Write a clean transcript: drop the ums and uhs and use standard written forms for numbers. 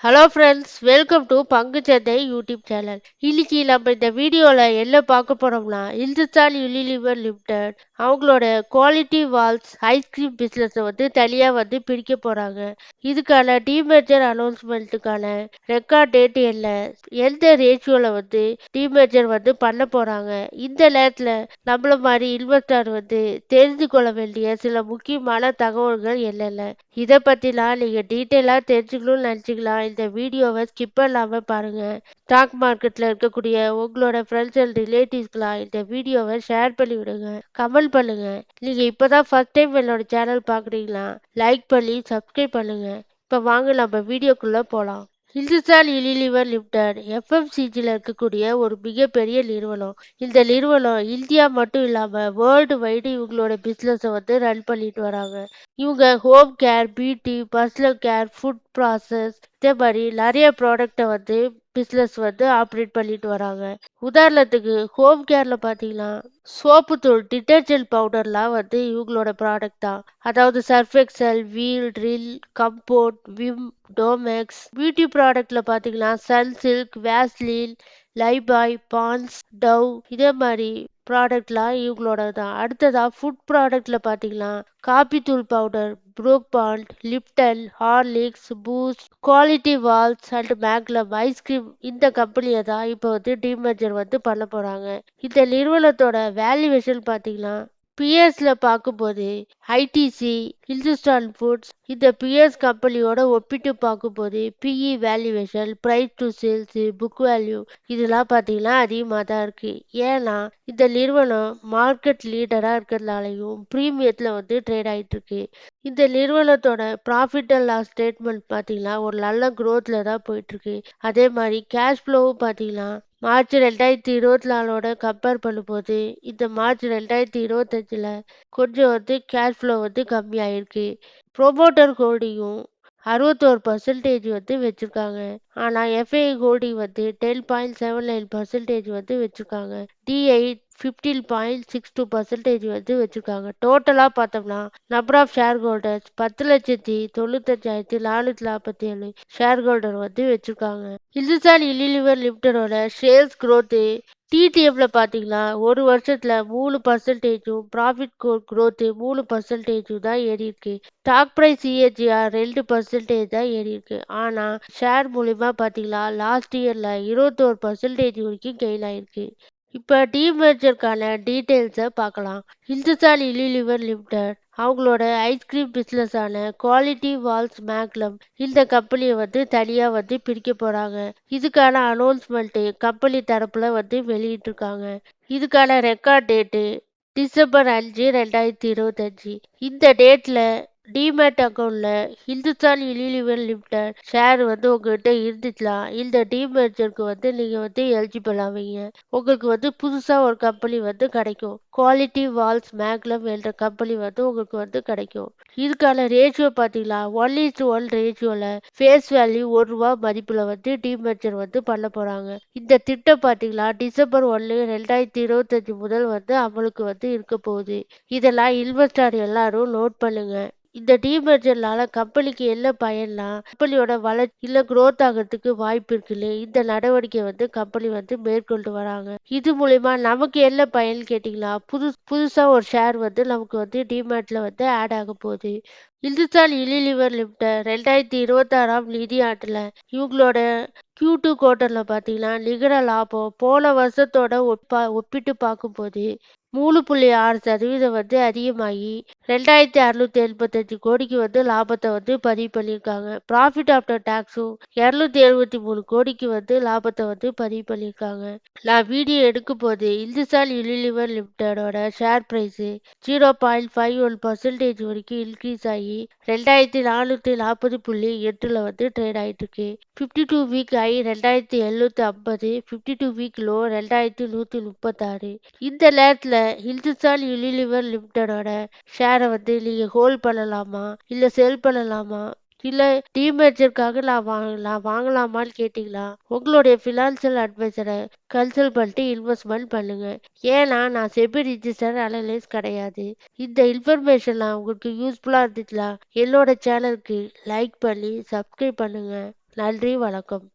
Hello friends, welcome to பங்குச்சந்தை YouTube channel. இன்னைக்கு நம்ம இந்த வீடியோல என்ன பார்க்க போறோம்னா, இந்துஸ்தான் யூனிலிவர் லிமிடெட் அவங்களோட குவாலிட்டி வால்ஸ் ஐஸ்கிரீம் பிசினஸை தனியா பிரிக்க போறாங்க. இதுக்கான டீமேஜர் அனௌன்ஸ்மெண்ட்டுக்கான ரெக்கார்ட் டேட் என்ன, எந்த ரேஷியோல டீமேஜர் பண்ண போறாங்க, இந்த நேரத்துல நம்மள மாதிரி இன்வெஸ்டர் தெரிந்து கொள்ள வேண்டிய சில முக்கியமான தகவல்கள் என்னென்ன, இதை பத்திலாம் நீங்க டீட்டெயிலா தெரிஞ்சுக்கணும்னு நினைச்சீங்களா? இந்த வீடியோவை ஸ்கிப் பண்ணாம பாருங்க. ஸ்டாக் மார்க்கெட்ல இருக்கக்கூடிய உங்களோட ஃப்ரெண்ட்ஸ் அண்ட் ரிலேட்டிவ்ஸ்க்குலாம் இந்த வீடியோவை ஷேர் பண்ணி விடுங்க. கமெண்ட் பண்ணுங்க. நீங்க இப்பதான் ஃபர்ஸ்ட் டைம் என்னோட சேனல் பாக்குறீங்களா? லைக் பண்ணி சப்ஸ்கிரைப் பண்ணுங்க. இப்ப வாங்க நம்ம வீடியோக்குள்ள போலாம். இந்துஸ்தான் யூனிலிவர் லிமிடெட் எஃப்எம்சிஜியில் இருக்கக்கூடிய ஒரு மிகப்பெரிய நிறுவனம். இந்த நிறுவனம் இந்தியா மட்டும் இல்லாம வேர்ல்டு வைடு இவங்களோட பிசினஸை ரன் பண்ணிட்டு வராங்க. இவங்க home care, beauty, personal care, food process, இதே மாதிரி நிறைய ப்ராடக்டை பிஸ்னஸ் ஆப்ரேட் பண்ணிட்டு வராங்க. உதாரணத்துக்கு ஹோம் கேர்ல பார்த்தீங்கன்னா சோப்பு தூள், டிட்டர்ஜென்ட் பவுடர்லாம் இவங்களோட ப்ராடக்ட் தான். அதாவது சர்ஃப் எக்சல், வீல், ட்ரில், கம்போர்ட், விம், டோமெக்ஸ். பியூட்டி ப்ராடக்ட்ல பார்த்தீங்கன்னா Sunsilk, Vaseline, Lifebuoy, Pond's, Dove, இதே மாதிரி ப்ராடக்ட்லாம் இவங்களோட தான். அடுத்ததா ஃபுட் ப்ராடக்ட்ல பார்த்தீங்கன்னா காபி தூள் powder, Brooke Bond, Lipton, Horlicks, Boost, Kwality Wall's and Magnum ice cream, இந்த கம்பெனியை தான் இப்போ டீமேஜர் பண்ண போறாங்க. இந்த நிறுவனத்தோட வேல்யூவேஷன் பார்த்தீங்கன்னா பிஎஸ்ல பார்க்கும்போது ஐடிசி, இந்துஸ்தான் ஃபுட்ஸ், இந்த பிஎஸ் கம்பெனியோட ஒப்பிட்டு பார்க்கும்போது PE valuation, price to sales, book value, இதெல்லாம் பார்த்தீங்கன்னா அதிகமாக தான் இருக்கு. ஏன்னா இந்த நிறுவனம் மார்க்கெட் லீடரா இருக்கிறதுனாலையும் ப்ரீமியத்தில் ட்ரேட் ஆயிட்டு இருக்கு. இந்த நிறுவனத்தோட ப்ராஃபிட் அண்ட் லாஸ் ஸ்டேட்மெண்ட் பார்த்தீங்கன்னா ஒரு நல்ல growthல தான் போயிட்டு இருக்கு. அதே மாதிரி கேஷ் ஃப்ளோவும் பார்த்தீங்கன்னா மார்ச் 2024 கம்பேர் பண்ணும்போது இந்த மார்ச் 2025 கொஞ்சம் கேஷ் ஃப்ளோ கம்மியாயிருக்கு. ப்ரொமோட்டர் ஹோல்டிங்கும் 61% வச்சிருக்காங்க. ஆனா எஃப்ஐ ஹோல்டிங் 10.79% வச்சிருக்காங்க. டிஐ 15.62% வச்சிருக்காங்க. டோட்டலா பார்த்தோம்னா number of shareholders 10,95,447 shareholder வச்சிருக்காங்க. இந்துஸ்தான் யூனிலிவர் லிமிடெடோட சேல்ஸ் growth டிடிஎம்ல பார்த்தீங்கன்னா ஒரு வருஷத்துல 3%, ப்ராஃபிட் growth 3% தான் ஏறி இருக்கு. ஸ்டாக் பிரைஸ் சிஏஜிஆர் 2% தான் ஏறி இருக்கு. ஆனா ஷேர் மூலியமா பார்த்தீங்கன்னா லாஸ்ட் இயர்ல 21% வரைக்கும் கெயின் ஆயிருக்கு. இப்ப டீமேஜருக்கான டீடைல்ஸை பார்க்கலாம். இந்துஸ்தான் யூனிலிவர் லிமிடெட் அவங்களோட ஐஸ்கிரீம் பிசினஸ் ஆன குவாலிட்டி வால்ஸ் மேக்லம், இந்த கம்பெனியை தனியா பிரிக்க போறாங்க. இதுக்கான அனௌன்ஸ்மெண்ட் கம்பெனி தரப்புல வெளியிட்டிருக்காங்க. இதுக்கான ரெக்கார்ட் டேட்டு டிசம்பர் 5, 2025. இந்த டேட்ல டிமேட் அக்கௌண்ட்ல இந்துஸ்தான் யூனிலிவர் லிமிடெட் ஷேர் உங்ககிட்ட இருந்துச்சுன்னா இந்த டிமேஜருக்கு நீங்க எலிஜிபிள் ஆவீங்க. உங்களுக்கு புதுசா ஒரு கம்பெனி கிடைக்கும். குவாலிட்டி வால்ஸ் மேக்லம் என்ற கம்பெனி உங்களுக்கு கிடைக்கும். இதுக்கான ரேஷியோ பார்த்தீங்கன்னா 1:1 ரேஷியோல ஃபேஸ் வேல்யூ ₹1 மதிப்புல டிமேஜர் பண்ண போறாங்க. இந்த திட்டம் பார்த்தீங்கன்னா டிசம்பர் 1, 2025 முதல் அமலுக்கு இருக்க போகுது. இதெல்லாம் இன்வெஸ்டர் எல்லாரும் நோட் பண்ணுங்க. இந்த டீமேஜர்னால கம்பெனிக்கு என்ன பயன்னா கம்பெனியோட வளர்ச்சி இல்ல growth ஆகிறதுக்கு வாய்ப்பு இருக்குல்ல. இந்த நடவடிக்கை கம்பெனி மேற்கொண்டு வராங்க. இது மூலியமா நமக்கு என்ன பயன் கேட்டீங்கன்னா புதுசா ஒரு ஷேர் நமக்கு டிமேட்ல ஆட் ஆக போகுது. இந்துஸ்தான் யூனிலிவர் லிமிடெட் 2026 நிதி ஆண்டுல இவங்களோட Q2 குவார்டர்ல பார்த்தீங்கன்னா நிகர லாபம் போன வருஷத்தோட ஒப்பிட்டு பார்க்கும்போது 3.6% அதிகமாகி 2,685 கோடிக்கு லாபத்தை பதிவு பண்ணியிருக்காங்க. ப்ராஃபிட் ஆஃப்டர் டாக்ஸும் 273 கோடிக்கு லாபத்தை பதிவு பண்ணியிருக்காங்க. நான் வீடியோ எடுக்கும் போது இந்துஸ்தான் யூனிலிவர் லிமிடெடோட ஷேர் பிரைஸ் 0.51% வரைக்கும் இன்க்ரீஸ் ஆகி 2,440.8ல ட்ரேட் ஆயிட்டு இருக்கு. 52 வீக் ஹை 2,750, 52 வீக் லோ 2,136. இந்த நேரத்துல இந்துஸ்தான் யூனிலிவர் லிமிடெடோட ஷேரை நீங்க ஹோல்ட் பண்ணலாமா இல்ல செல் பண்ணலாமா இல்ல டீமேஜருக்காக நான் வாங்கலாமான்னு கேட்டீங்களா, உங்களுடைய ஃபினான்சியல் அட்வைசரை கன்சல்ட் பண்ணிட்டு இன்வெஸ்ட்மெண்ட் பண்ணுங்க. ஏன்னா நான் செபி ரிஜிஸ்டர் அனலைஸ் கிடையாது. இந்த இன்ஃபர்மேஷன்லாம் உங்களுக்கு யூஸ்ஃபுல்லா இருந்துச்சுன்னா என்னோட சேனலுக்கு லைக் பண்ணி சப்ஸ்கிரைப் பண்ணுங்க. நன்றி, வணக்கம்.